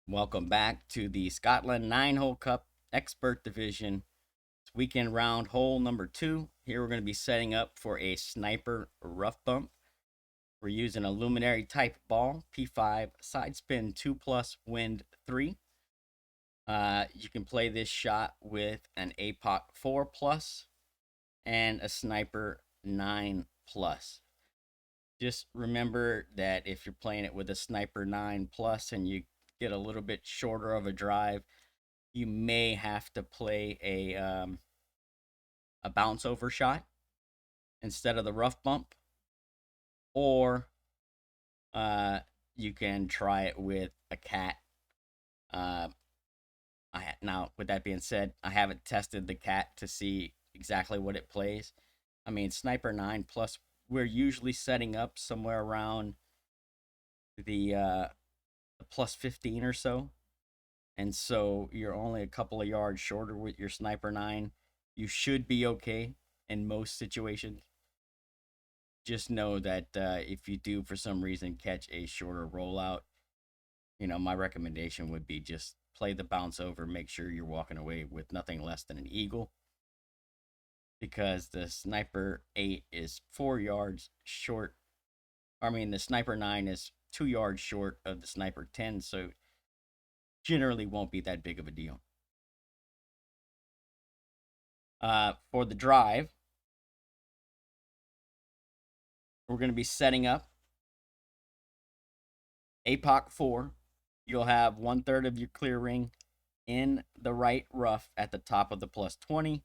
Welcome back to the Scotland 9-hole Cup Expert Division. It's weekend round hole number 2. Here we're going to be setting up for a sniper rough bump. We're using a luminary type ball, P5, side spin 2 plus, wind 3. You can play this shot with an APOC 4 plus and a sniper 9 plus. Just remember that if you're playing it with a sniper 9 plus and you get a little bit shorter of a drive, you may have to play a bounce over shot instead of the rough bump, or you can try it with a cat. Uh, now, with that being said, I haven't tested the cat to see exactly what it plays. I mean, sniper 9 plus, we're usually setting up somewhere around the plus 15 or so. And so you're only a couple of yards shorter with your sniper 9. You should be okay in most situations. Just know that if you do for some reason catch a shorter rollout, my recommendation would be just play the bounce over, make sure you're walking away with nothing less than an eagle, because the sniper 8 is 4 yards short. I mean, the sniper 9 is 2 yards short of the sniper 10, so generally won't be that big of a deal. For the drive, we're going to be setting up APOC 4. You'll have 1/3 of your clear ring in the right rough at the top of the plus 20.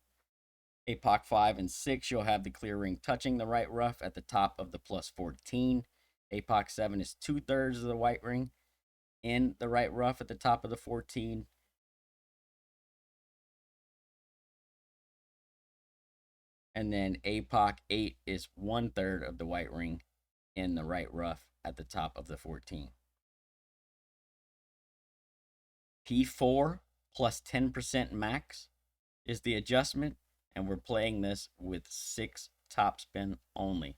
APOC 5 and 6, you'll have the clear ring touching the right rough at the top of the plus 14. APOC 7 is 2/3 of the white ring in the right rough at the top of the 14. And then APOC 8 is 1/3 of the white ring in the right rough at the top of the 14. P4 plus 10% max is the adjustment, and we're playing this with 6 topspin only.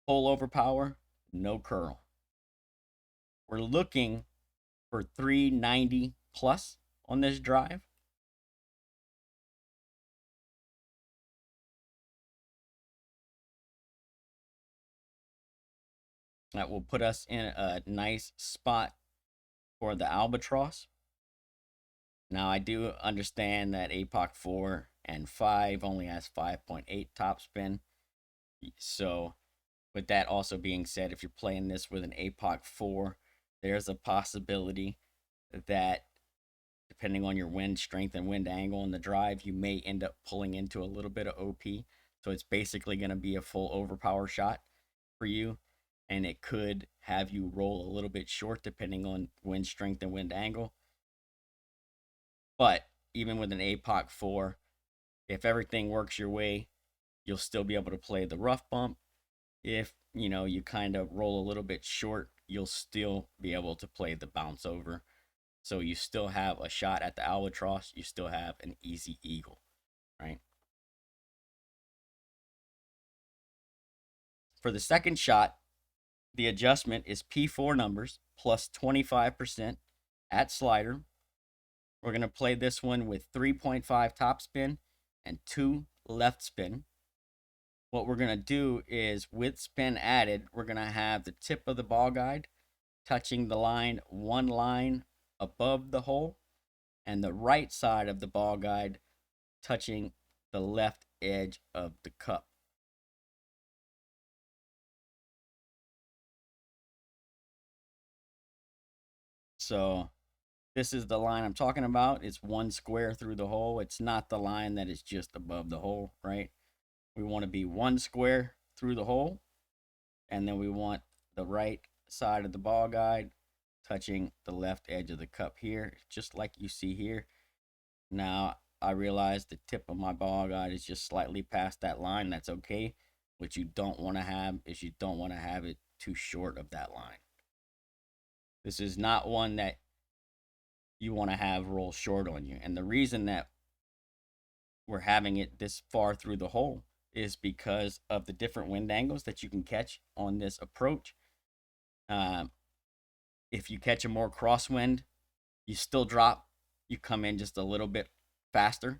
Full overpower, no curl. We're looking for 390 plus on this drive. That will put us in a nice spot for the albatross. Now, I do understand that APOC 4 and 5 only has 5.8 topspin. So, with that also being said, if you're playing this with an APOC 4, there's a possibility that depending on your wind strength and wind angle in the drive, you may end up pulling into a little bit of OP. So it's basically going to be a full overpower shot for you. And it could have you roll a little bit short depending on wind strength and wind angle. But even with an APOC 4, if everything works your way, you'll still be able to play the rough bump. If you kind of roll a little bit short, you'll still be able to play the bounce over. So you still have a shot at the albatross. You still have an easy eagle, right? For the second shot, the adjustment is P4 numbers plus 25% at slider. We're going to play this one with 3.5 top spin and 2 left spin. What we're going to do is, with spin added, we're going to have the tip of the ball guide touching the line, one line above the hole, and the right side of the ball guide touching the left edge of the cup. So this is the line I'm talking about. It's one square through the hole. It's not the line that is just above the hole, right? We want to be one square through the hole, and then we want the right side of the ball guide touching the left edge of the cup here, just like you see here. Now, I realize the tip of my ball guide is just slightly past that line. That's okay. What you don't want to have is you don't want to have it too short of that line. This is not one that you want to have roll short on you. And the reason that we're having it this far through the hole is because of the different wind angles that you can catch on this approach. If you catch a more crosswind, you still drop. You come in just a little bit faster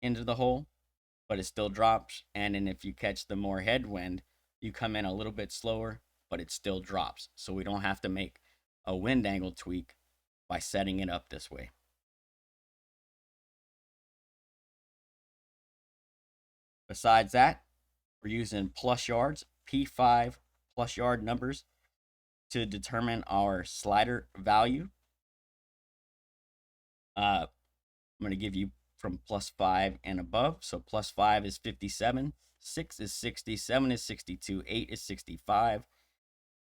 into the hole, but it still drops. And then if you catch the more headwind, you come in a little bit slower, but it still drops. So we don't have to make a wind angle tweak by setting it up this way. Besides that, we're using plus yards, P5 plus yard numbers to determine our slider value. I'm going to give you from +5 and above. So +5 is 57, 6 is 60, 7 is 62, 8 is 65,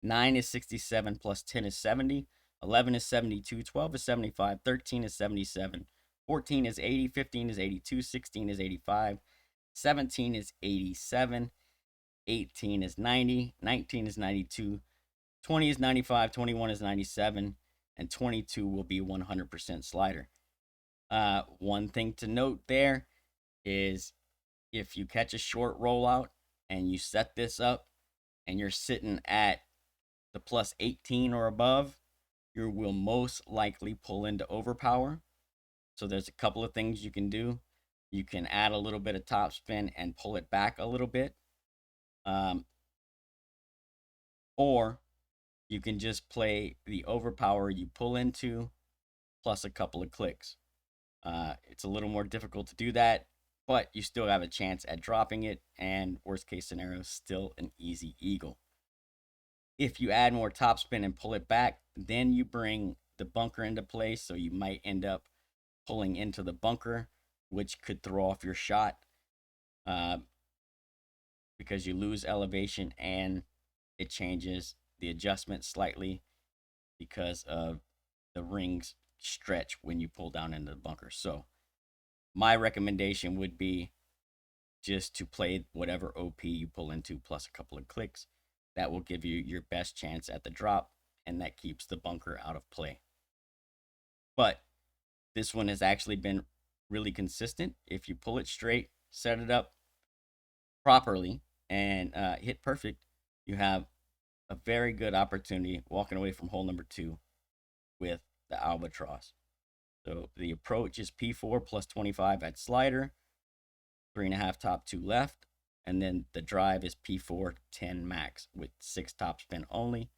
9 is 67, plus 10 is 70, 11 is 72, 12 is 75, 13 is 77, 14 is 80, 15 is 82, 16 is 85, 17 is 87, 18 is 90, 19 is 92, 20 is 95, 21 is 97, and 22 will be 100% slider. One thing to note there is if you catch a short rollout and you set this up and you're sitting at the +18 or above, you will most likely pull into overpower. So there's a couple of things you can do. You can add a little bit of topspin and pull it back a little bit. Or you can just play the overpower you pull into plus a couple of clicks. It's a little more difficult to do that, but you still have a chance at dropping it, and worst case scenario, still an easy eagle. If you add more topspin and pull it back, then you bring the bunker into play, so you might end up pulling into the bunker, which could throw off your shot because you lose elevation and it changes the adjustment slightly because of the rings stretch when you pull down into the bunker. So my recommendation would be just to play whatever OP you pull into plus a couple of clicks. That will give you your best chance at the drop, and that keeps the bunker out of play. But this one has actually been really consistent. If you pull it straight, set it up properly, and hit perfect, you have a very good opportunity walking away from hole number 2 with the albatross. So the approach is P4 plus 25 at slider, 3.5 top, 2 left, and then the drive is P4 10 max with 6 topspin only.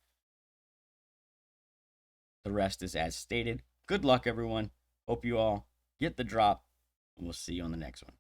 The rest is as stated. Good luck, everyone. Hope you all get the drop, and we'll see you on the next one.